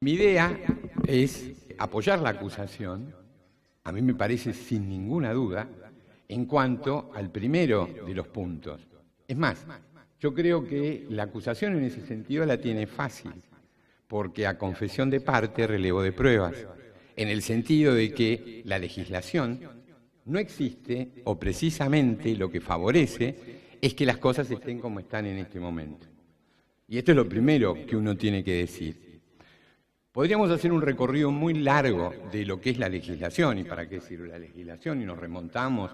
Mi idea es apoyar la acusación, a mí me parece sin ninguna duda, en cuanto al primero de los puntos. Es más, yo creo que la acusación en ese sentido la tiene fácil, porque a confesión de parte, relevo de pruebas, en el sentido de que la legislación no existe, o precisamente lo que favorece es que las cosas estén como están en este momento. Y esto es lo primero que uno tiene que decir. Podríamos hacer un recorrido muy largo de lo que es la legislación y para qué sirve la legislación, y nos remontamos,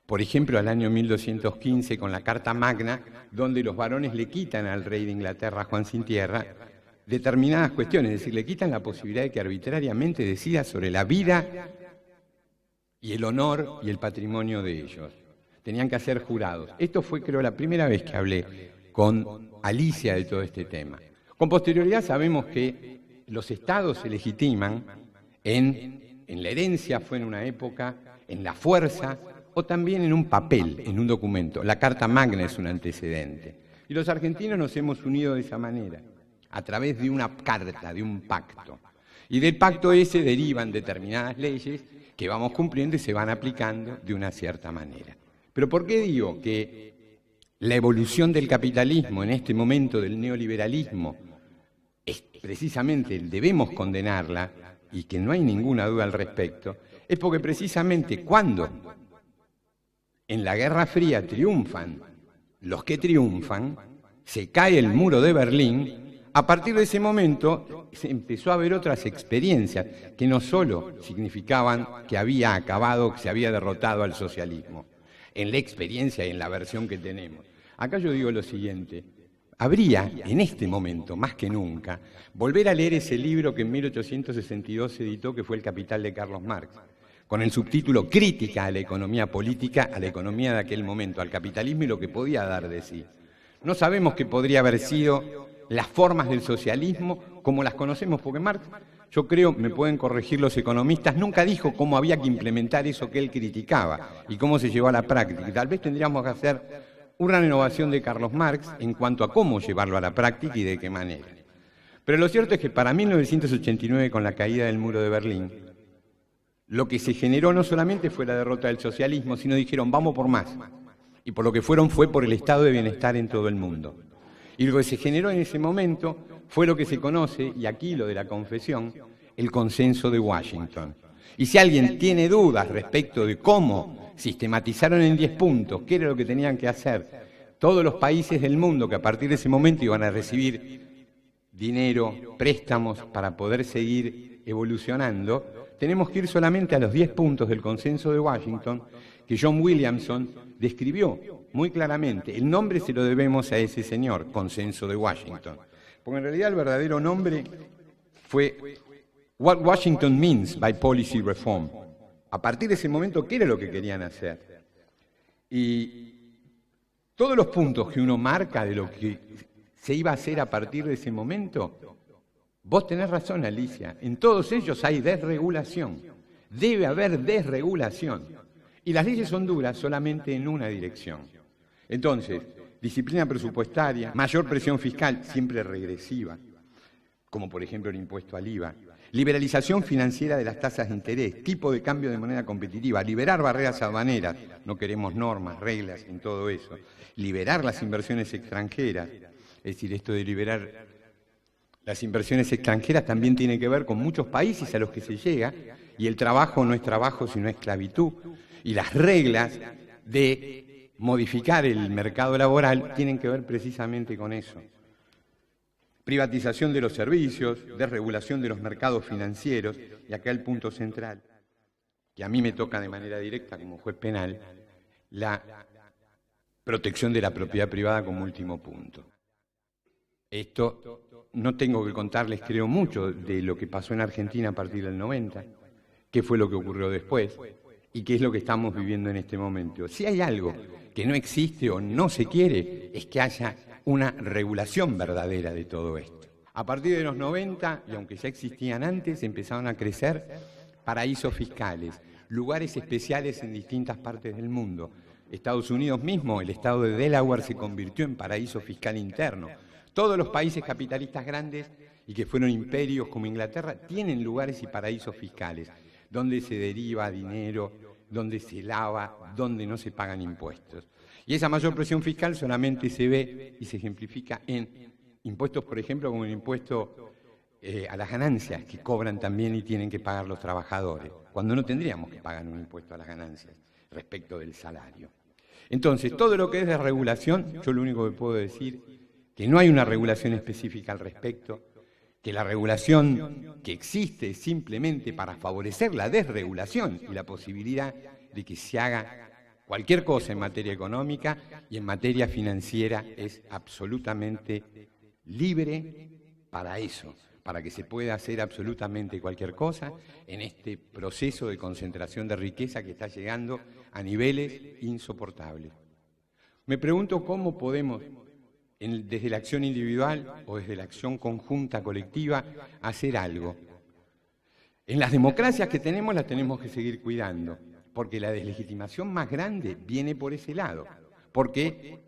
por ejemplo, al año 1215 con la Carta Magna, donde los varones le quitan al rey de Inglaterra, Juan Sin Tierra, determinadas cuestiones, es decir, le quitan la posibilidad de que arbitrariamente decida sobre la vida y el honor y el patrimonio de ellos. Tenían que ser jurados. Esto fue, creo, la primera vez que hablé con Alicia de todo este tema. Con posterioridad sabemos que los estados se legitiman en la herencia, fue en una época, en la fuerza o también en un papel, en un documento. La Carta Magna es un antecedente. Y los argentinos nos hemos unido de esa manera, a través de una carta, de un pacto. Y del pacto ese derivan determinadas leyes que vamos cumpliendo y se van aplicando de una cierta manera. Pero ¿por qué digo que la evolución del capitalismo en este momento del neoliberalismo es precisamente, debemos condenarla y que no hay ninguna duda al respecto? Es porque precisamente cuando en la Guerra Fría triunfan los que triunfan, se cae el muro de Berlín, a partir de ese momento se empezó a ver otras experiencias que no solo significaban que había acabado, que se había derrotado al socialismo, en la experiencia y en la versión que tenemos. Acá yo digo lo siguiente: habría, en este momento, más que nunca, volver a leer ese libro que en 1862 se editó, que fue El Capital de Carlos Marx, con el subtítulo Crítica a la economía política, a la economía de aquel momento, al capitalismo y lo que podía dar de sí. No sabemos qué podría haber sido las formas del socialismo como las conocemos, porque Marx, yo creo, me pueden corregir los economistas, nunca dijo cómo había que implementar eso que él criticaba y cómo se llevó a la práctica. Y tal vez tendríamos que hacer una renovación de Carlos Marx en cuanto a cómo llevarlo a la práctica y de qué manera. Pero lo cierto es que para 1989, con la caída del muro de Berlín, lo que se generó no solamente fue la derrota del socialismo, sino dijeron, vamos por más. Y por lo que fueron fue por el estado de bienestar en todo el mundo. Y lo que se generó en ese momento fue lo que se conoce, y aquí lo de la confesión, el consenso de Washington. Y si alguien tiene dudas respecto de cómo sistematizaron en 10 puntos qué era lo que tenían que hacer todos los países del mundo que a partir de ese momento iban a recibir dinero, préstamos para poder seguir evolucionando, tenemos que ir solamente a los 10 puntos del consenso de Washington que John Williamson describió muy claramente. El nombre se lo debemos a ese señor, Consenso de Washington. Porque en realidad el verdadero nombre fue What Washington Means by Policy Reform. A partir de ese momento, ¿qué era lo que querían hacer? Y todos los puntos que uno marca de lo que se iba a hacer a partir de ese momento, vos tenés razón, Alicia, en todos ellos hay desregulación. Debe haber desregulación. Y las leyes son duras solamente en una dirección. Entonces, disciplina presupuestaria, mayor presión fiscal, siempre regresiva, como por ejemplo el impuesto al IVA, liberalización financiera de las tasas de interés, tipo de cambio de moneda competitiva, liberar barreras aduaneras, no queremos normas, reglas en todo eso, liberar las inversiones extranjeras, es decir, esto de liberar las inversiones extranjeras también tiene que ver con muchos países a los que se llega, y el trabajo no es trabajo sino esclavitud, y las reglas de modificar el mercado laboral tienen que ver precisamente con eso. Privatización de los servicios, desregulación de los mercados financieros, y acá el punto central, que a mí me toca de manera directa como juez penal, la protección de la propiedad privada como último punto. Esto no tengo que contarles, creo, mucho de lo que pasó en Argentina a partir del 90, qué fue lo que ocurrió después, y qué es lo que estamos viviendo en este momento. Si hay algo que no existe o no se quiere, es que haya una regulación verdadera de todo esto. A partir de los 90, y aunque ya existían antes, empezaron a crecer paraísos fiscales, lugares especiales en distintas partes del mundo. Estados Unidos mismo, el estado de Delaware se convirtió en paraíso fiscal interno. Todos los países capitalistas grandes y que fueron imperios como Inglaterra, tienen lugares y paraísos fiscales, donde se deriva dinero, donde se lava, donde no se pagan impuestos. Y esa mayor presión fiscal solamente se ve y se ejemplifica en impuestos, por ejemplo, como el impuesto a las ganancias, que cobran también y tienen que pagar los trabajadores, cuando no tendríamos que pagar un impuesto a las ganancias respecto del salario. Entonces, todo lo que es de regulación, yo lo único que puedo decir que no hay una regulación específica al respecto, que la regulación que existe es simplemente para favorecer la desregulación y la posibilidad de que se haga cualquier cosa en materia económica y en materia financiera es absolutamente libre para eso, para que se pueda hacer absolutamente cualquier cosa en este proceso de concentración de riqueza que está llegando a niveles insoportables. Me pregunto cómo podemos, desde la acción individual o desde la acción conjunta colectiva, hacer algo. En las democracias que tenemos las tenemos que seguir cuidando, porque la deslegitimación más grande viene por ese lado, porque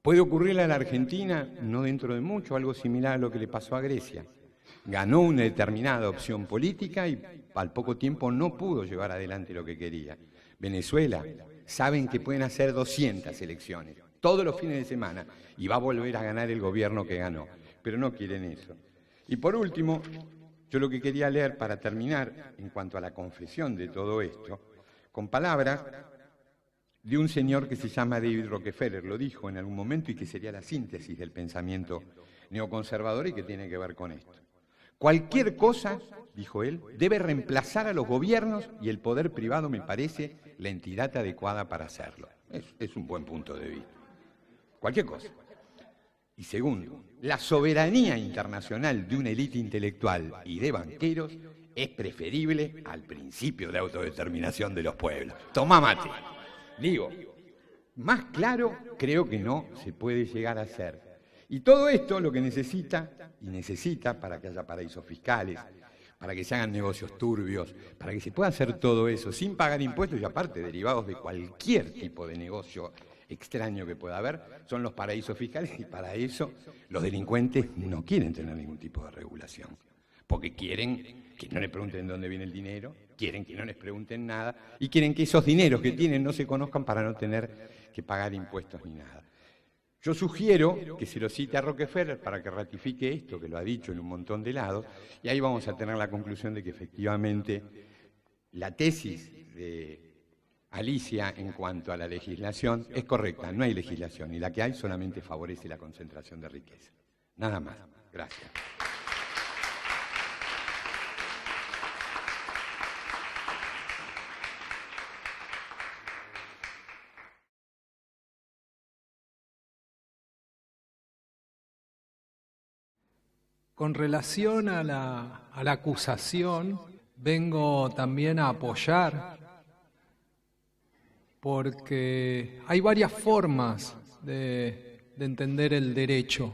puede ocurrirle a la Argentina, no dentro de mucho, algo similar a lo que le pasó a Grecia. Ganó una determinada opción política y al poco tiempo no pudo llevar adelante lo que quería. Venezuela, saben que pueden hacer 200 elecciones, todos los fines de semana, y va a volver a ganar el gobierno que ganó, pero no quieren eso. Y por último, yo lo que quería leer para terminar, en cuanto a la confesión de todo esto, con palabras de un señor que se llama David Rockefeller, lo dijo en algún momento y que sería la síntesis del pensamiento neoconservador y que tiene que ver con esto. Cualquier cosa, dijo él, debe reemplazar a los gobiernos y el poder privado me parece la entidad adecuada para hacerlo. Es un buen punto de vista. Cualquier cosa. Y segundo, la soberanía internacional de una élite intelectual y de banqueros es preferible al principio de autodeterminación de los pueblos. Tomá mate. Digo, más claro creo que no se puede llegar a ser. Y todo esto lo que necesita para que haya paraísos fiscales, para que se hagan negocios turbios, para que se pueda hacer todo eso sin pagar impuestos y aparte derivados de cualquier tipo de negocio extraño que pueda haber, son los paraísos fiscales y para eso los delincuentes no quieren tener ningún tipo de regulación, porque quieren que no les pregunten de dónde viene el dinero, quieren que no les pregunten nada y quieren que esos dineros que tienen no se conozcan para no tener que pagar impuestos ni nada. Yo sugiero que se lo cite a Rockefeller para que ratifique esto, que lo ha dicho en un montón de lados, y ahí vamos a tener la conclusión de que efectivamente la tesis de Alicia en cuanto a la legislación es correcta, no hay legislación, y la que hay solamente favorece la concentración de riqueza. Nada más. Gracias. Con relación a la acusación, vengo también a apoyar, porque hay varias formas de entender el derecho,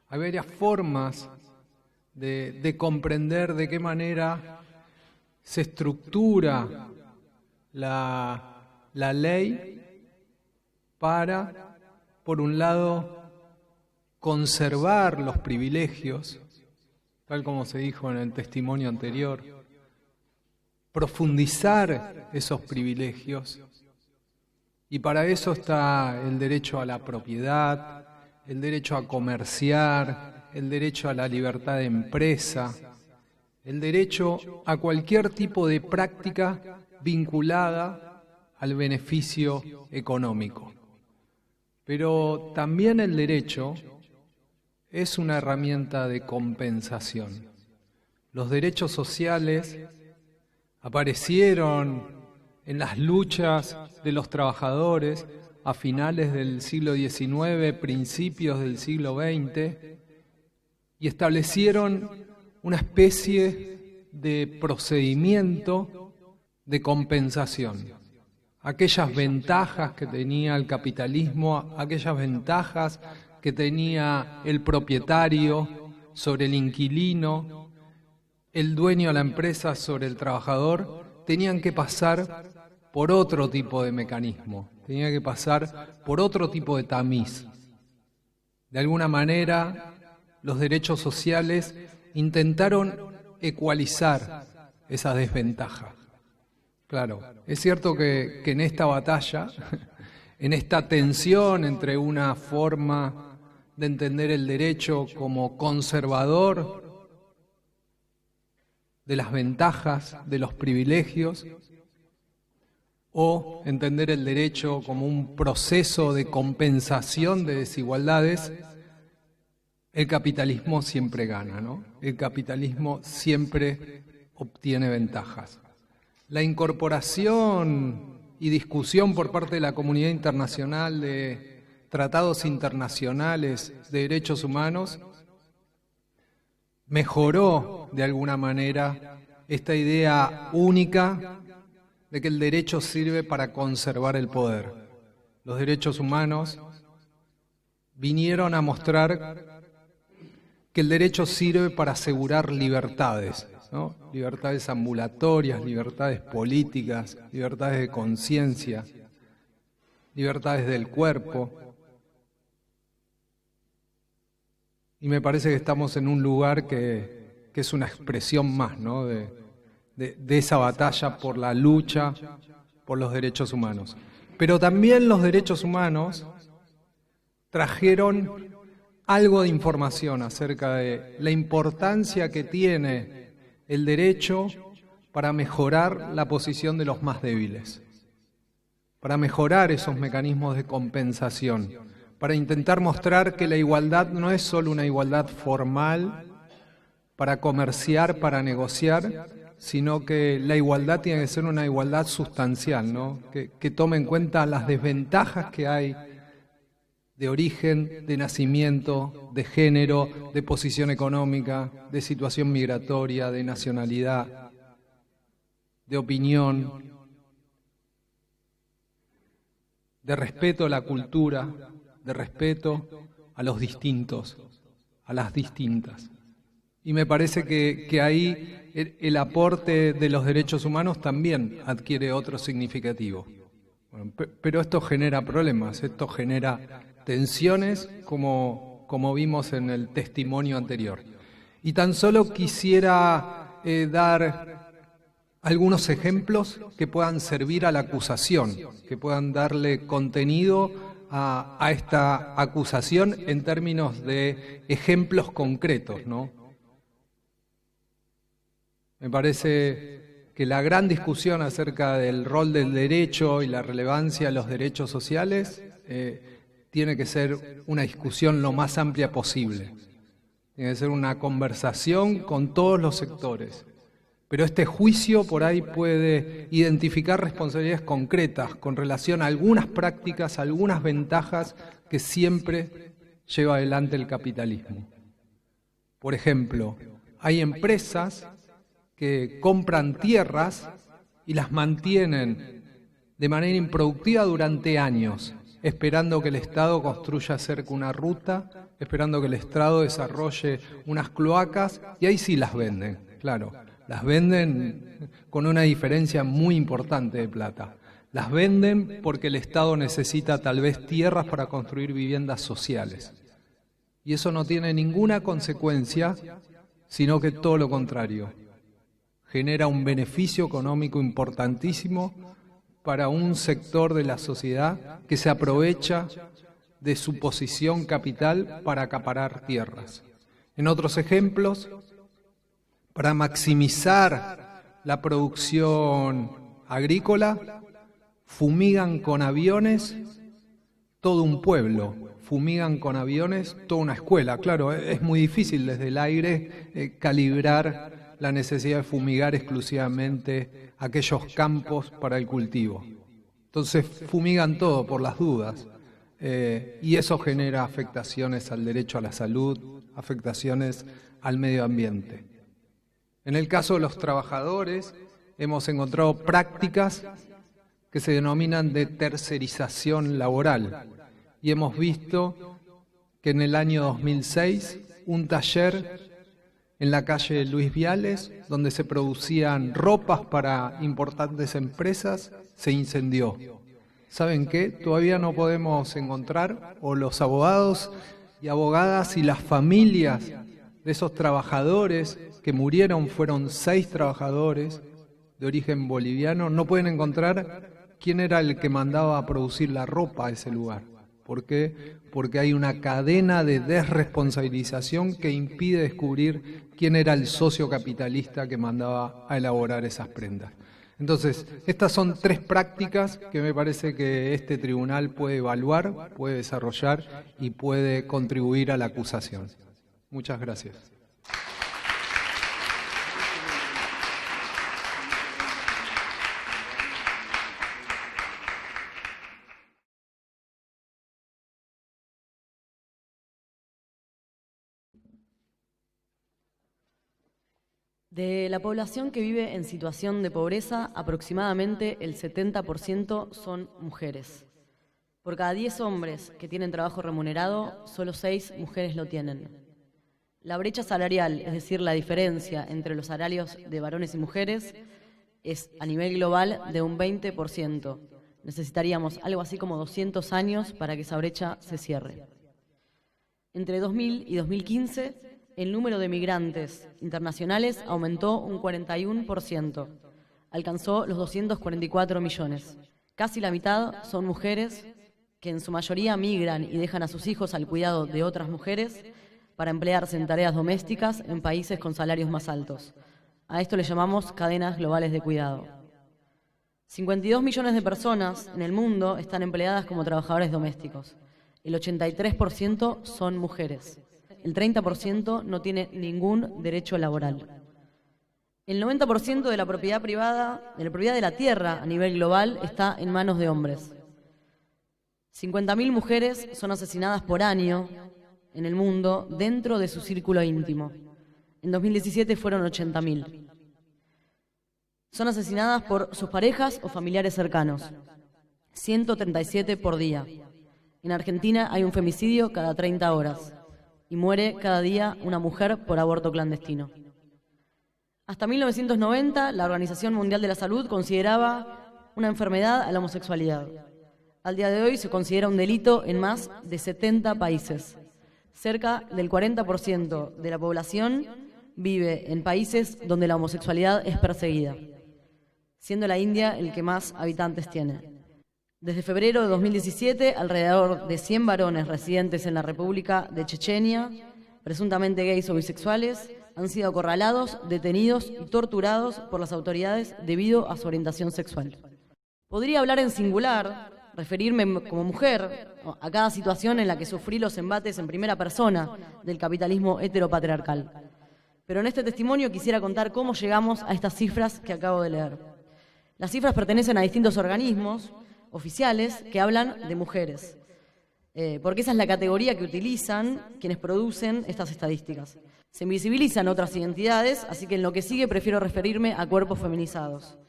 hay varias formas de comprender de qué manera se estructura la ley para, por un lado, conservar los privilegios, tal como se dijo en el testimonio anterior, profundizar esos privilegios, y para eso está el derecho a la propiedad, el derecho a comerciar, el derecho a la libertad de empresa, el derecho a cualquier tipo de práctica vinculada al beneficio económico. Pero también el derecho es una herramienta de compensación. Los derechos sociales aparecieron en las luchas de los trabajadores a finales del siglo XIX, principios del siglo XX, y establecieron una especie de procedimiento de compensación. Aquellas ventajas que tenía el capitalismo, aquellas ventajas que tenía el propietario sobre el inquilino, el dueño de la empresa sobre el trabajador, tenían que pasar por otro tipo de mecanismo, tenían que pasar por otro tipo de tamiz. De alguna manera, los derechos sociales intentaron ecualizar esa desventaja. Claro, es cierto que en esta batalla, en esta tensión entre una forma de entender el derecho como conservador de las ventajas, de los privilegios, o entender el derecho como un proceso de compensación de desigualdades, el capitalismo siempre gana, ¿no? El capitalismo siempre obtiene ventajas. La incorporación y discusión por parte de la comunidad internacional de tratados internacionales de derechos humanos mejoró de alguna manera esta idea única de que el derecho sirve para conservar el poder. Los derechos humanos vinieron a mostrar que el derecho sirve para asegurar libertades, ¿no? Libertades ambulatorias, libertades políticas, libertades de conciencia, libertades del cuerpo. Y me parece que estamos en un lugar que es una expresión más, ¿no?, de esa batalla por la lucha por los derechos humanos. Pero también los derechos humanos trajeron algo de información acerca de la importancia que tiene el derecho para mejorar la posición de los más débiles, para mejorar esos mecanismos de compensación, para intentar mostrar que la igualdad no es solo una igualdad formal para comerciar, para negociar, sino que la igualdad tiene que ser una igualdad sustancial, ¿no? Que tome en cuenta las desventajas que hay de origen, de nacimiento, de género, de posición económica, de situación migratoria, de nacionalidad, de opinión, de respeto a la cultura, de respeto a los distintos, a las distintas. Y me parece que ahí el aporte de los derechos humanos también adquiere otro significativo. Bueno, pero esto genera problemas, esto genera tensiones, como vimos en el testimonio anterior. Y tan solo quisiera dar algunos ejemplos que puedan servir a la acusación, que puedan darle contenido a esta acusación en términos de ejemplos concretos, ¿no? Me parece que la gran discusión acerca del rol del derecho y la relevancia de los derechos sociales tiene que ser una discusión lo más amplia posible. Tiene que ser una conversación con todos los sectores. Pero este juicio por ahí puede identificar responsabilidades concretas con relación a algunas prácticas, algunas ventajas que siempre lleva adelante el capitalismo. Por ejemplo, hay empresas que compran tierras y las mantienen de manera improductiva durante años, esperando que el Estado construya cerca una ruta, esperando que el Estado desarrolle unas cloacas, y ahí sí las venden, claro. Las venden con una diferencia muy importante de plata. Las venden porque el Estado necesita tal vez tierras para construir viviendas sociales. Y eso no tiene ninguna consecuencia, sino que todo lo contrario. Genera un beneficio económico importantísimo para un sector de la sociedad que se aprovecha de su posición capital para acaparar tierras. En otros ejemplos, para maximizar la producción agrícola, fumigan con aviones todo un pueblo, fumigan con aviones toda una escuela. Claro, es muy difícil desde el aire calibrar la necesidad de fumigar exclusivamente aquellos campos para el cultivo. Entonces fumigan todo por las dudas, y eso genera afectaciones al derecho a la salud, afectaciones al medio ambiente. En el caso de los trabajadores, hemos encontrado prácticas que se denominan de tercerización laboral, y hemos visto que en el año 2006 un taller en la calle Luis Viales, donde se producían ropas para importantes empresas, se incendió. ¿Saben qué? Todavía no podemos encontrar, o los abogados y abogadas y las familias De esos trabajadores que murieron, fueron 6 trabajadores de origen boliviano, no pueden encontrar quién era el que mandaba a producir la ropa a ese lugar. ¿Por qué? Porque hay una cadena de desresponsabilización que impide descubrir quién era el socio capitalista que mandaba a elaborar esas prendas. Entonces, estas son 3 prácticas que me parece que este tribunal puede evaluar, puede desarrollar y puede contribuir a la acusación. Muchas gracias. De la población que vive en situación de pobreza, aproximadamente el 70% son mujeres. Por cada 10 hombres que tienen trabajo remunerado, solo 6 mujeres lo tienen. La brecha salarial, es decir, la diferencia entre los salarios de varones y mujeres, es a nivel global de un 20%. Necesitaríamos algo así como 200 años para que esa brecha se cierre. Entre 2000 y 2015, el número de migrantes internacionales aumentó un 41%, alcanzó los 244 millones. Casi la mitad son mujeres que en su mayoría migran y dejan a sus hijos al cuidado de otras mujeres para emplearse en tareas domésticas en países con salarios más altos. A esto le llamamos cadenas globales de cuidado. 52 millones de personas en el mundo están empleadas como trabajadores domésticos. El 83% son mujeres. El 30% no tiene ningún derecho laboral. El 90% de la propiedad privada, de la propiedad de la tierra a nivel global, está en manos de hombres. 50.000 mujeres son asesinadas por año en el mundo dentro de su círculo íntimo. En 2017 fueron 80.000. Son asesinadas por sus parejas o familiares cercanos. 137 por día. En Argentina hay un femicidio cada 30 horas. Y muere cada día una mujer por aborto clandestino. Hasta 1990, la Organización Mundial de la Salud consideraba una enfermedad a la homosexualidad. Al día de hoy se considera un delito en más de 70 países. Cerca del 40% de la población vive en países donde la homosexualidad es perseguida, siendo la India el que más habitantes tiene. Desde febrero de 2017, alrededor de 100 varones residentes en la República de Chechenia, presuntamente gays o bisexuales, han sido acorralados, detenidos y torturados por las autoridades debido a su orientación sexual. Podría hablar en singular, referirme como mujer a cada situación en la que sufrí los embates en primera persona del capitalismo heteropatriarcal. Pero en este testimonio quisiera contar cómo llegamos a estas cifras que acabo de leer. Las cifras pertenecen a distintos organismos oficiales que hablan de mujeres, porque esa es la categoría que utilizan quienes producen estas estadísticas. Se invisibilizan otras identidades, así que en lo que sigue prefiero referirme a cuerpos feminizados,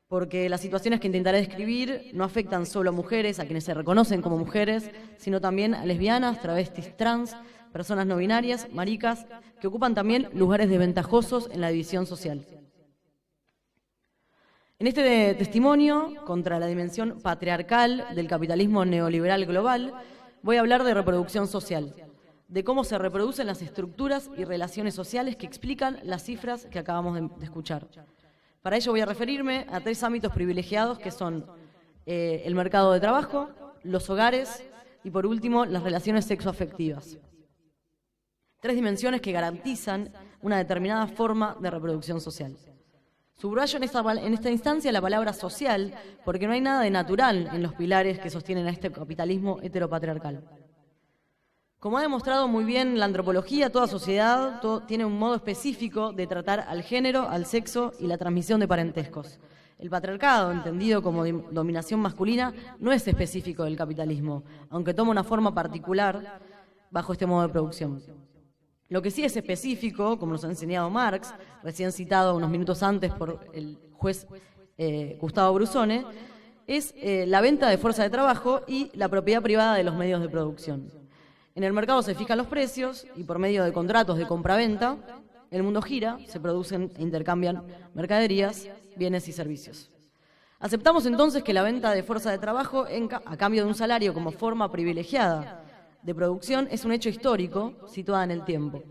porque las situaciones que intentaré describir no afectan solo a mujeres, a quienes se reconocen como mujeres, sino también a lesbianas, travestis, trans, personas no binarias, maricas, que ocupan también lugares desventajosos en la división social. En este testimonio, contra la dimensión patriarcal del capitalismo neoliberal global, voy a hablar de reproducción social, de cómo se reproducen las estructuras y relaciones sociales que explican las cifras que acabamos de escuchar. Para ello voy a referirme a 3 ámbitos privilegiados que son el mercado de trabajo, los hogares y, por último, las relaciones sexoafectivas. 3 dimensiones que garantizan una determinada forma de reproducción social. Subrayo en esta instancia la palabra social, porque no hay nada de natural en los pilares que sostienen a este capitalismo heteropatriarcal. Como ha demostrado muy bien la antropología, toda sociedad tiene un modo específico de tratar al género, al sexo y la transmisión de parentescos. El patriarcado, entendido como dominación masculina, no es específico del capitalismo, aunque toma una forma particular bajo este modo de producción. Lo que sí es específico, como nos ha enseñado Marx, recién citado unos minutos antes por el juez Gustavo Brusone, es la venta de fuerza de trabajo y la propiedad privada de los medios de producción. En el mercado se fijan los precios y por medio de contratos de compra-venta, el mundo gira, se producen e intercambian mercaderías, bienes y servicios. Aceptamos entonces que la venta de fuerza de trabajo a cambio de un salario como forma privilegiada de producción es un hecho histórico situado en el tiempo.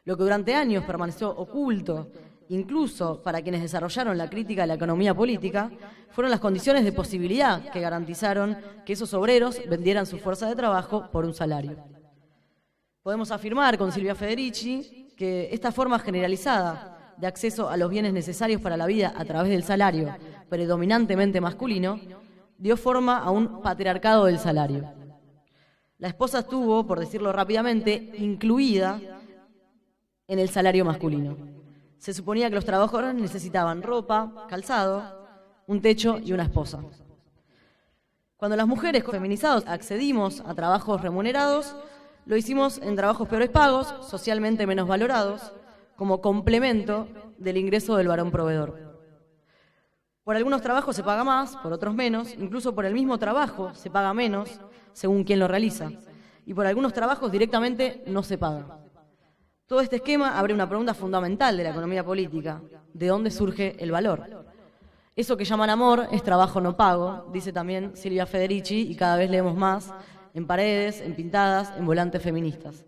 Lo que durante años permaneció oculto, incluso para quienes desarrollaron la crítica de la economía política, fueron las condiciones de posibilidad que garantizaron que esos obreros vendieran su fuerza de trabajo por un salario. Podemos afirmar con Silvia Federici que esta forma generalizada de acceso a los bienes necesarios para la vida a través del salario, predominantemente masculino, dio forma a un patriarcado del salario. La esposa estuvo, por decirlo rápidamente, incluida en el salario masculino. Se suponía que los trabajadores necesitaban ropa, calzado, un techo y una esposa. Cuando las mujeres feminizadas accedimos a trabajos remunerados, lo hicimos en trabajos peores pagos, socialmente menos valorados, como complemento del ingreso del varón proveedor. Por algunos trabajos se paga más, por otros menos, incluso por el mismo trabajo se paga menos, según quien lo realiza, y por algunos trabajos directamente no se paga. Todo este esquema abre una pregunta fundamental de la economía política: ¿de dónde surge el valor? Eso que llaman amor es trabajo no pago, dice también Silvia Federici, y cada vez leemos más en paredes, en pintadas, en volantes feministas.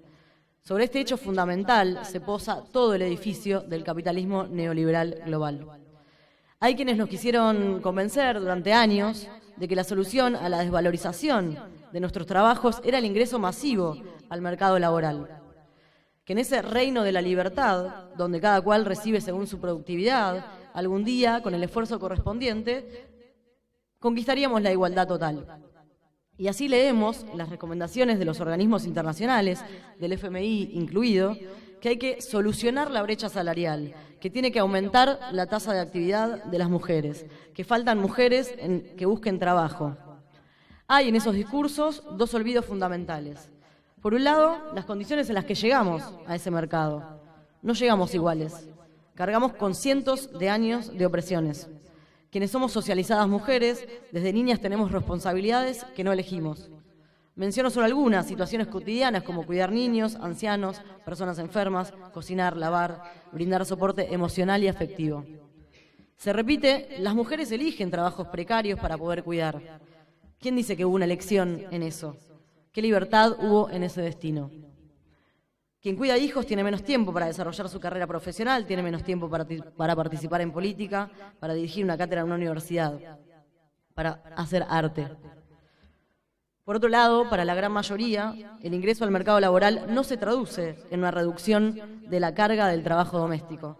Sobre este hecho fundamental se posa todo el edificio del capitalismo neoliberal global. Hay quienes nos quisieron convencer durante años de que la solución a la desvalorización de nuestros trabajos era el ingreso masivo al mercado laboral. Que en ese reino de la libertad, donde cada cual recibe según su productividad, algún día, con el esfuerzo correspondiente, conquistaríamos la igualdad total. Y así leemos las recomendaciones de los organismos internacionales, del FMI incluido, que hay que solucionar la brecha salarial, que tiene que aumentar la tasa de actividad de las mujeres, que faltan mujeres que busquen trabajo. Hay en esos discursos dos olvidos fundamentales. Por un lado, las condiciones en las que llegamos a ese mercado. No llegamos iguales. Cargamos con cientos de años de opresiones. Quienes somos socializadas mujeres, desde niñas tenemos responsabilidades que no elegimos. Menciono solo algunas: situaciones cotidianas como cuidar niños, ancianos, personas enfermas, cocinar, lavar, brindar soporte emocional y afectivo. Se repite, las mujeres eligen trabajos precarios para poder cuidar. ¿Quién dice que hubo una elección en eso? ¿Qué libertad hubo en ese destino? Quien cuida hijos tiene menos tiempo para desarrollar su carrera profesional, tiene menos tiempo para participar en política, para dirigir una cátedra en una universidad, para hacer arte. Por otro lado, para la gran mayoría, el ingreso al mercado laboral no se traduce en una reducción de la carga del trabajo doméstico,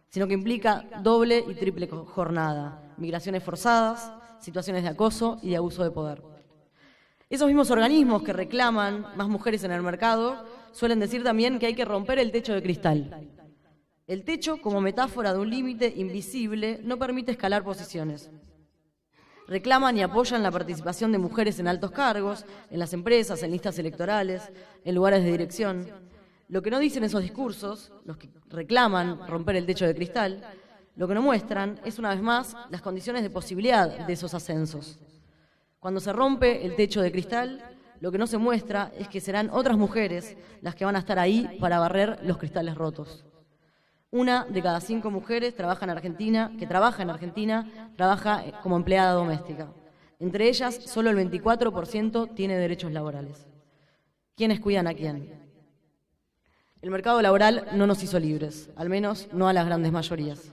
sino que implica doble y triple jornada, migraciones forzadas, situaciones de acoso y de abuso de poder. Esos mismos organismos que reclaman más mujeres en el mercado suelen decir también que hay que romper el techo de cristal. El techo, como metáfora de un límite invisible, no permite escalar posiciones. Reclaman y apoyan la participación de mujeres en altos cargos, en las empresas, en listas electorales, en lugares de dirección. Lo que no dicen esos discursos, los que reclaman romper el techo de cristal, lo que no muestran es, una vez más, las condiciones de posibilidad de esos ascensos. Cuando se rompe el techo de cristal, lo que no se muestra es que serán otras mujeres las que van a estar ahí para barrer los cristales rotos. 1 de cada 5 mujeres que trabaja en Argentina, trabaja como empleada doméstica. Entre ellas, solo el 24% tiene derechos laborales. ¿Quiénes cuidan a quién? El mercado laboral no nos hizo libres, al menos no a las grandes mayorías.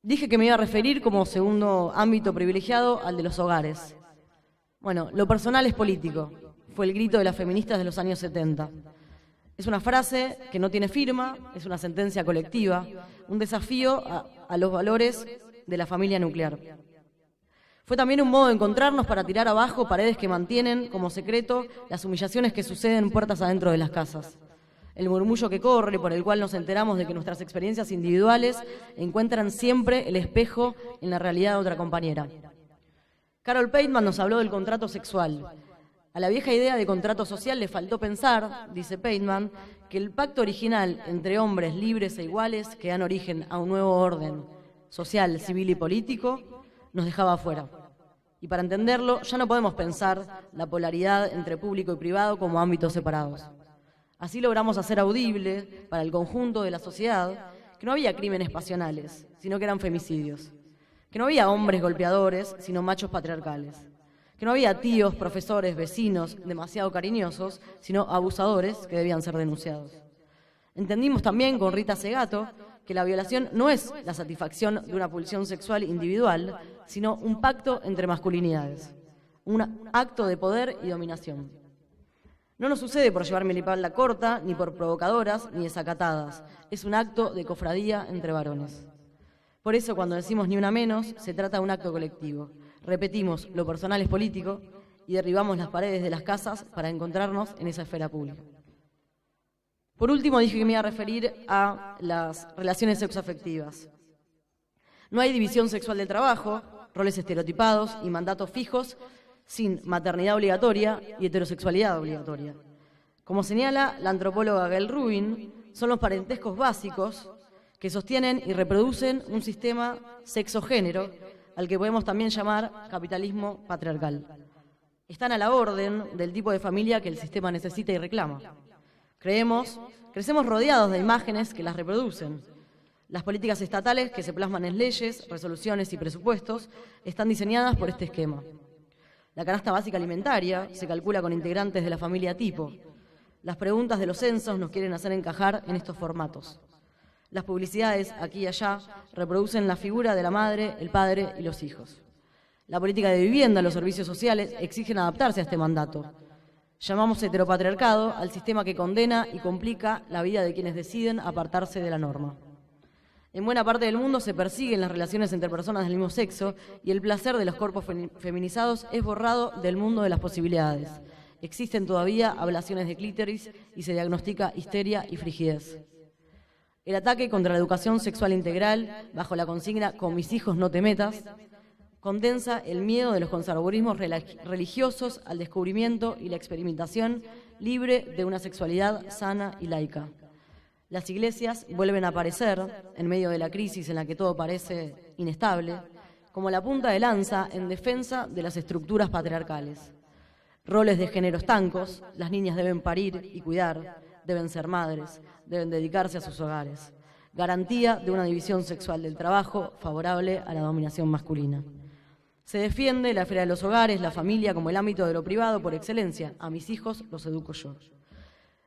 Dije que me iba a referir como segundo ámbito privilegiado al de los hogares. Bueno, lo personal es político, fue el grito de las feministas de los años 70. Es una frase que no tiene firma, es una sentencia colectiva, un desafío a los valores de la familia nuclear. Fue también un modo de encontrarnos para tirar abajo paredes que mantienen como secreto las humillaciones que suceden puertas adentro de las casas. El murmullo que corre, por el cual nos enteramos de que nuestras experiencias individuales encuentran siempre el espejo en la realidad de otra compañera. Carol Pateman nos habló del contrato sexual. A la vieja idea de contrato social le faltó pensar, dice Pateman, que el pacto original entre hombres libres e iguales que dan origen a un nuevo orden social, civil y político nos dejaba afuera. Y para entenderlo, ya no podemos pensar la polaridad entre público y privado como ámbitos separados. Así logramos hacer audible para el conjunto de la sociedad que no había crímenes pasionales, sino que eran femicidios. Que no había hombres golpeadores, sino machos patriarcales. Que no había tíos, profesores, vecinos demasiado cariñosos, sino abusadores que debían ser denunciados. Entendimos también con Rita Segato que la violación no es la satisfacción de una pulsión sexual individual, sino un pacto entre masculinidades, un acto de poder y dominación. No nos sucede por llevar minifalda corta, ni por provocadoras, ni desacatadas. Es un acto de cofradía entre varones. Por eso, cuando decimos ni una menos, se trata de un acto colectivo. Repetimos, lo personal es político, y derribamos las paredes de las casas para encontrarnos en esa esfera pública. Por último, dije que me iba a referir a las relaciones sexoafectivas. No hay división sexual del trabajo, roles estereotipados y mandatos fijos sin maternidad obligatoria y heterosexualidad obligatoria. Como señala la antropóloga Gail Rubin, son los parentescos básicos que sostienen y reproducen un sistema sexogénero al que podemos también llamar capitalismo patriarcal. Están a la orden del tipo de familia que el sistema necesita y reclama. Crecemos rodeados de imágenes que las reproducen. Las políticas estatales que se plasman en leyes, resoluciones y presupuestos están diseñadas por este esquema. La canasta básica alimentaria se calcula con integrantes de la familia tipo. Las preguntas de los censos nos quieren hacer encajar en estos formatos. Las publicidades, aquí y allá, reproducen la figura de la madre, el padre y los hijos. La política de vivienda, los servicios sociales exigen adaptarse a este mandato. Llamamos heteropatriarcado al sistema que condena y complica la vida de quienes deciden apartarse de la norma. En buena parte del mundo se persiguen las relaciones entre personas del mismo sexo y el placer de los cuerpos feminizados es borrado del mundo de las posibilidades. Existen todavía ablaciones de clítoris y se diagnostica histeria y frigidez. El ataque contra la educación sexual integral, bajo la consigna "con mis hijos no te metas", condensa el miedo de los conservadurismos religiosos al descubrimiento y la experimentación libre de una sexualidad sana y laica. Las iglesias vuelven a aparecer, en medio de la crisis en la que todo parece inestable, como la punta de lanza en defensa de las estructuras patriarcales. Roles de género estancos, las niñas deben parir y cuidar, deben ser madres, deben dedicarse a sus hogares. Garantía de una división sexual del trabajo favorable a la dominación masculina. Se defiende la esfera de los hogares, la familia, como el ámbito de lo privado por excelencia. A mis hijos los educo yo.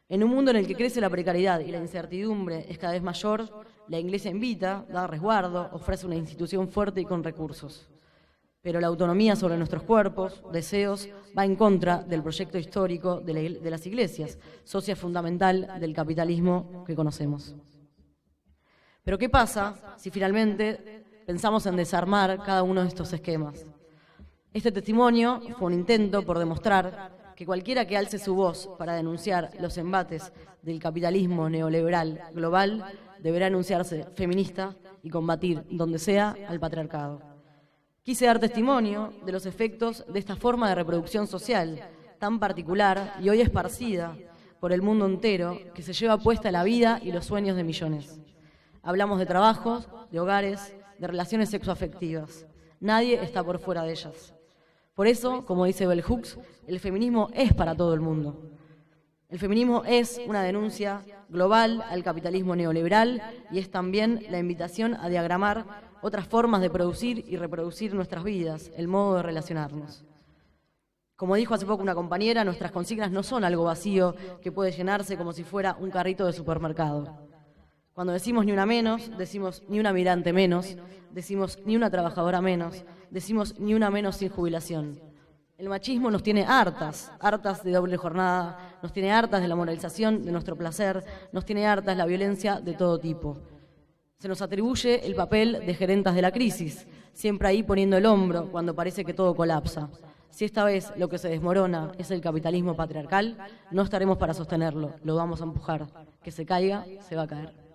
En un mundo en el que crece la precariedad y la incertidumbre es cada vez mayor, la Iglesia invita, da resguardo, ofrece una institución fuerte y con recursos. Pero la autonomía sobre nuestros cuerpos, deseos, va en contra del proyecto histórico de las iglesias, socia fundamental del capitalismo que conocemos. Pero ¿qué pasa si finalmente pensamos en desarmar cada uno de estos esquemas? Este testimonio fue un intento por demostrar que cualquiera que alce su voz para denunciar los embates del capitalismo neoliberal global deberá anunciarse feminista y combatir, donde sea, al patriarcado. Quise dar testimonio de los efectos de esta forma de reproducción social tan particular y hoy esparcida por el mundo entero, que se lleva puesta la vida y los sueños de millones. Hablamos de trabajos, de hogares, de relaciones sexoafectivas. Nadie está por fuera de ellas. Por eso, como dice Bell Hooks, el feminismo es para todo el mundo. El feminismo es una denuncia global al capitalismo neoliberal y es también la invitación a diagramar otras formas de producir y reproducir nuestras vidas, el modo de relacionarnos. Como dijo hace poco una compañera, nuestras consignas no son algo vacío que puede llenarse como si fuera un carrito de supermercado. Cuando decimos ni una menos, decimos ni una migrante menos, decimos ni una trabajadora menos, decimos ni una menos sin jubilación. El machismo nos tiene hartas de doble jornada, nos tiene hartas de la moralización de nuestro placer, nos tiene hartas la violencia de todo tipo. Se nos atribuye el papel de gerentas de la crisis, siempre ahí poniendo el hombro cuando parece que todo colapsa. Si esta vez lo que se desmorona es el capitalismo patriarcal, no estaremos para sostenerlo, lo vamos a empujar. Que se caiga, se va a caer.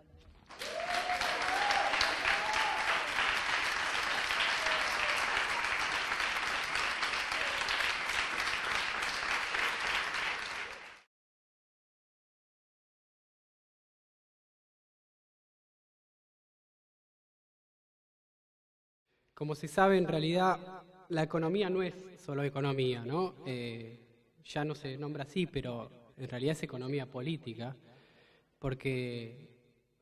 Como se sabe, en realidad la economía no es solo economía, ¿no? Ya no se nombra así, pero en realidad es economía política, porque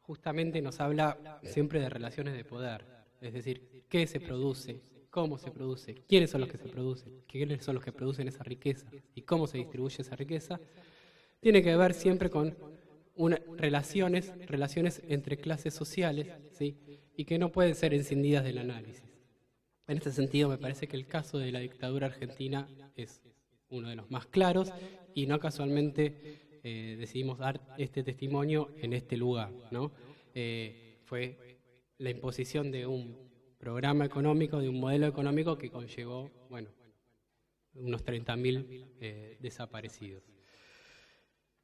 justamente nos habla siempre de relaciones de poder, es decir, qué se produce, cómo se produce, quiénes son los que se producen, quiénes son los que producen esa riqueza y cómo se distribuye esa riqueza, tiene que ver siempre con relaciones entre clases sociales, ¿sí? Y que no pueden ser escindidas del análisis. En este sentido, me parece que el caso de la dictadura argentina es uno de los más claros y no casualmente decidimos dar este testimonio en este lugar, ¿no? Fue la imposición de un programa económico, de un modelo económico que conllevó, bueno, unos 30.000 desaparecidos.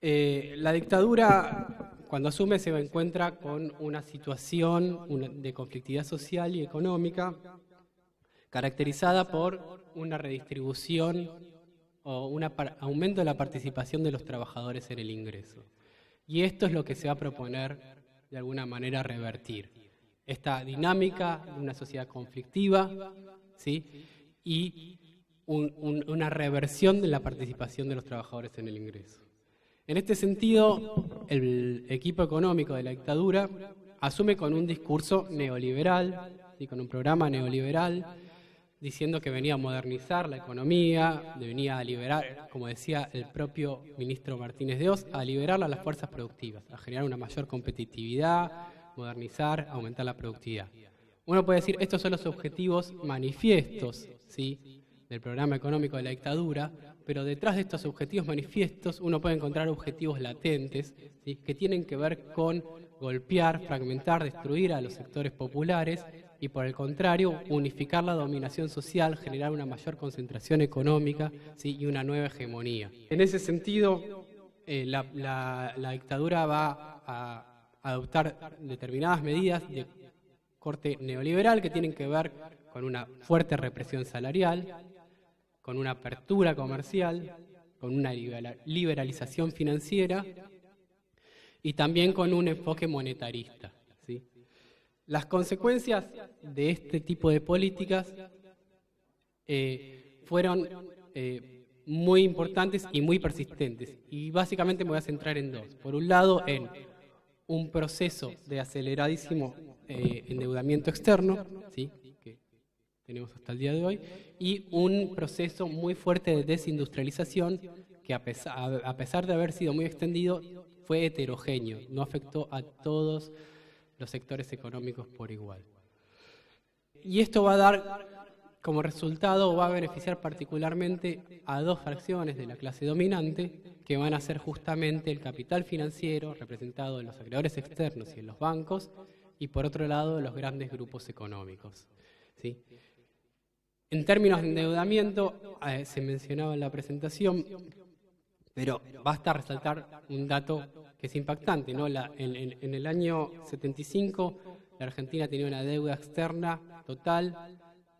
La dictadura, cuando asume, se encuentra con una situación de conflictividad social y económica caracterizada por una redistribución o un aumento de la participación de los trabajadores en el ingreso. Y esto es lo que se va a proponer, de alguna manera, revertir. Esta dinámica de una sociedad conflictiva, ¿sí? Y una reversión de la participación de los trabajadores en el ingreso. En este sentido, el equipo económico de la dictadura asume con un discurso neoliberal, ¿sí? Con un programa neoliberal, diciendo que venía a modernizar la economía, venía a liberar, como decía el propio ministro Martínez de Hoz, a liberar a las fuerzas productivas, a generar una mayor competitividad, modernizar, aumentar la productividad. Uno puede decir, estos son los objetivos manifiestos, ¿sí?, del programa económico de la dictadura, pero detrás de estos objetivos manifiestos uno puede encontrar objetivos latentes, ¿sí?, que tienen que ver con golpear, fragmentar, destruir a los sectores populares y, por el contrario, unificar la dominación social, generar una mayor concentración económica, ¿sí?, y una nueva hegemonía. En ese sentido, la dictadura va a adoptar determinadas medidas de corte neoliberal que tienen que ver con una fuerte represión salarial, con una apertura comercial, con una liberalización financiera y también con un enfoque monetarista, ¿sí? Las consecuencias de este tipo de políticas fueron muy importantes y muy persistentes. Y básicamente me voy a centrar en dos. Por un lado, en un proceso de aceleradísimo endeudamiento externo, ¿sí?, que tenemos hasta el día de hoy, y un proceso muy fuerte de desindustrialización que a pesar de haber sido muy extendido, fue heterogéneo, no afectó a todos los sectores económicos por igual. Y esto va a dar como resultado, va a beneficiar particularmente a dos fracciones de la clase dominante, que van a ser justamente el capital financiero, representado en los acreedores externos y en los bancos, y por otro lado los grandes grupos económicos, ¿sí? En términos de endeudamiento, se mencionaba en la presentación, pero basta resaltar un dato que es impactante, ¿no? En el año 75, la Argentina tenía una deuda externa total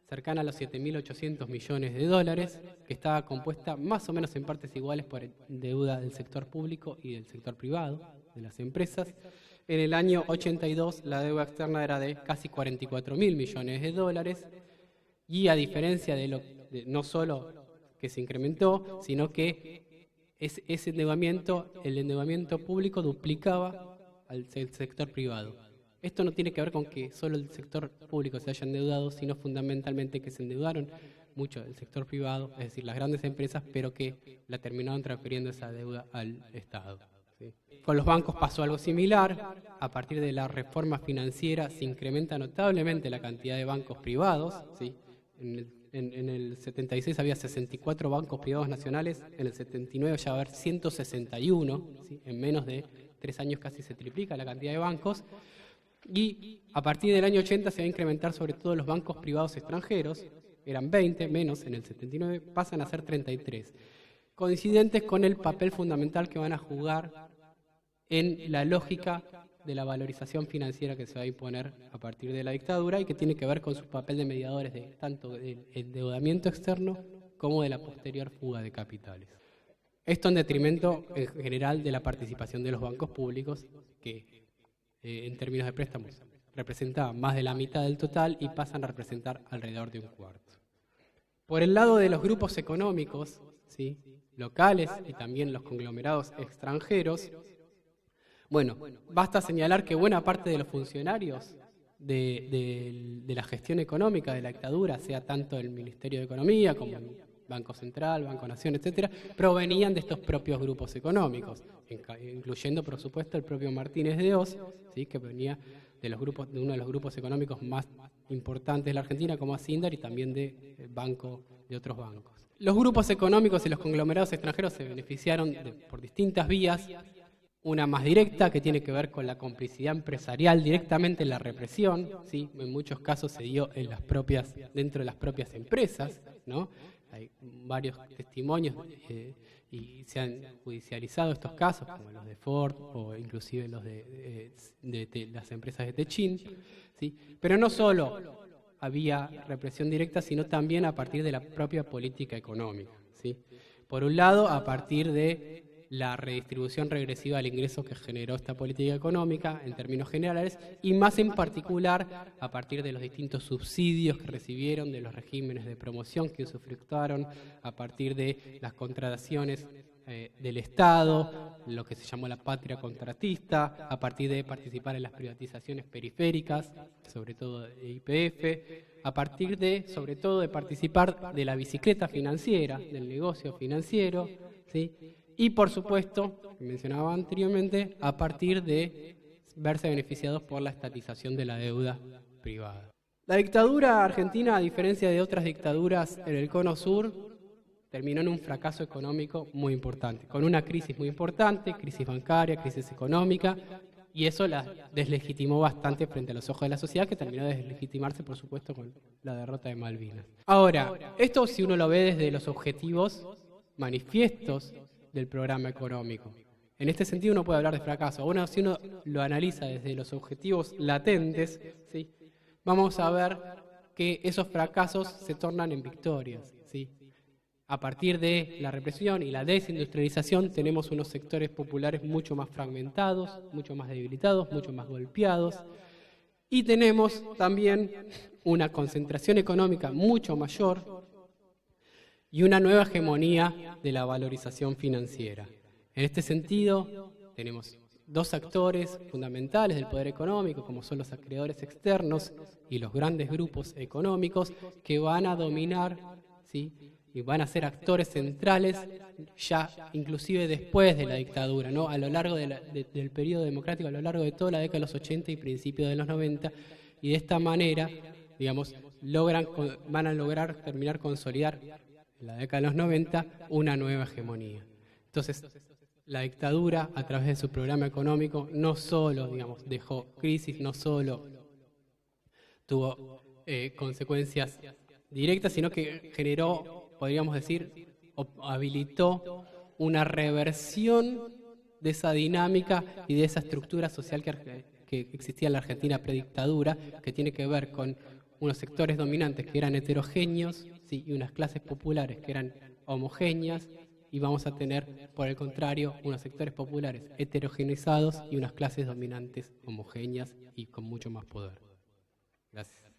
cercana a los 7.800 millones de dólares, que estaba compuesta más o menos en partes iguales por deuda del sector público y del sector privado, de las empresas. En el año 82, la deuda externa era de casi 44.000 millones de dólares, y a diferencia de no solo que se incrementó, sino que ese endeudamiento, el endeudamiento público duplicaba al sector privado. Esto no tiene que ver con que solo el sector público se haya endeudado, sino fundamentalmente que se endeudaron mucho el sector privado, es decir, las grandes empresas, pero que la terminaron transfiriendo esa deuda al Estado, ¿sí? Con los bancos pasó algo similar. A partir de la reforma financiera se incrementa notablemente la cantidad de bancos privados, ¿sí? En el 76 había 64 bancos privados nacionales, en el 79 ya va a haber 161, ¿sí? En menos de 3 años casi se triplica la cantidad de bancos, y a partir del año 80 se va a incrementar sobre todo los bancos privados extranjeros, eran 20 menos en el 79, pasan a ser 33, coincidentes con el papel fundamental que van a jugar en la lógica de la valorización financiera que se va a imponer a partir de la dictadura y que tiene que ver con su papel de mediadores de tanto del endeudamiento externo como de la posterior fuga de capitales. Esto en detrimento en general de la participación de los bancos públicos, que en términos de préstamos representaban más de la mitad del total y pasan a representar alrededor de un cuarto. Por el lado de los grupos económicos, ¿sí?, locales y también los conglomerados extranjeros, bueno, basta señalar que buena parte de los funcionarios de la gestión económica de la dictadura, sea tanto el Ministerio de Economía como Banco Central, Banco Nación, etcétera, provenían de estos propios grupos económicos, incluyendo, por supuesto, el propio Martínez de Hoz, ¿sí? Que venía de uno de los grupos económicos más importantes de la Argentina, como Asindar, y también de otros bancos. Los grupos económicos y los conglomerados extranjeros se beneficiaron por distintas vías. Una más directa, que tiene que ver con la complicidad empresarial directamente en la represión, ¿sí? En muchos casos se dio dentro de las propias empresas, ¿no? Hay varios testimonios y se han judicializado estos casos, como los de Ford o inclusive los de las empresas de Techin, ¿sí? Pero no solo había represión directa, sino también a partir de la propia política económica, ¿sí? Por un lado, a partir de la redistribución regresiva del ingreso que generó esta política económica en términos generales, y más en particular a partir de los distintos subsidios que recibieron, de los regímenes de promoción que usufructaron, a partir de las contrataciones del Estado, lo que se llamó la patria contratista, a partir de participar en las privatizaciones periféricas, sobre todo de YPF, a partir sobre todo de participar de la bicicleta financiera, del negocio financiero, ¿sí? Y, por supuesto, que mencionaba anteriormente, a partir de verse beneficiados por la estatización de la deuda privada. La dictadura argentina, a diferencia de otras dictaduras en el Cono Sur, terminó en un fracaso económico muy importante, con una crisis muy importante, crisis bancaria, crisis económica, y eso la deslegitimó bastante frente a los ojos de la sociedad, que terminó de deslegitimarse, por supuesto, con la derrota de Malvinas. Ahora, esto si uno lo ve desde los objetivos manifiestos del programa económico. En este sentido uno puede hablar de fracaso. Bueno, si uno lo analiza desde los objetivos latentes, ¿sí? Vamos a ver que esos fracasos se tornan en victorias, ¿sí? A partir de la represión y la desindustrialización tenemos unos sectores populares mucho más fragmentados, mucho más debilitados, mucho más golpeados, y tenemos también una concentración económica mucho mayor y una nueva hegemonía de la valorización financiera. En este sentido, tenemos dos actores fundamentales del poder económico, como son los acreedores externos y los grandes grupos económicos, que van a dominar, ¿sí? Y van a ser actores centrales ya inclusive después de la dictadura, ¿no? A lo largo del periodo democrático, a lo largo de toda la década de los 80 y principios de los 90, y de esta manera, digamos, van a lograr terminar consolidar en la década de los 90 una nueva hegemonía. Entonces, la dictadura, a través de su programa económico, no solo, digamos, dejó crisis, no solo tuvo consecuencias directas, sino que generó, podríamos decir, habilitó una reversión de esa dinámica y de esa estructura social que existía en la Argentina predictadura, que tiene que ver con unos sectores dominantes que eran heterogéneos, ¿sí? Y unas clases populares que eran homogéneas, y vamos a tener, por el contrario, unos sectores populares heterogeneizados y unas clases dominantes homogéneas y con mucho más poder. Gracias.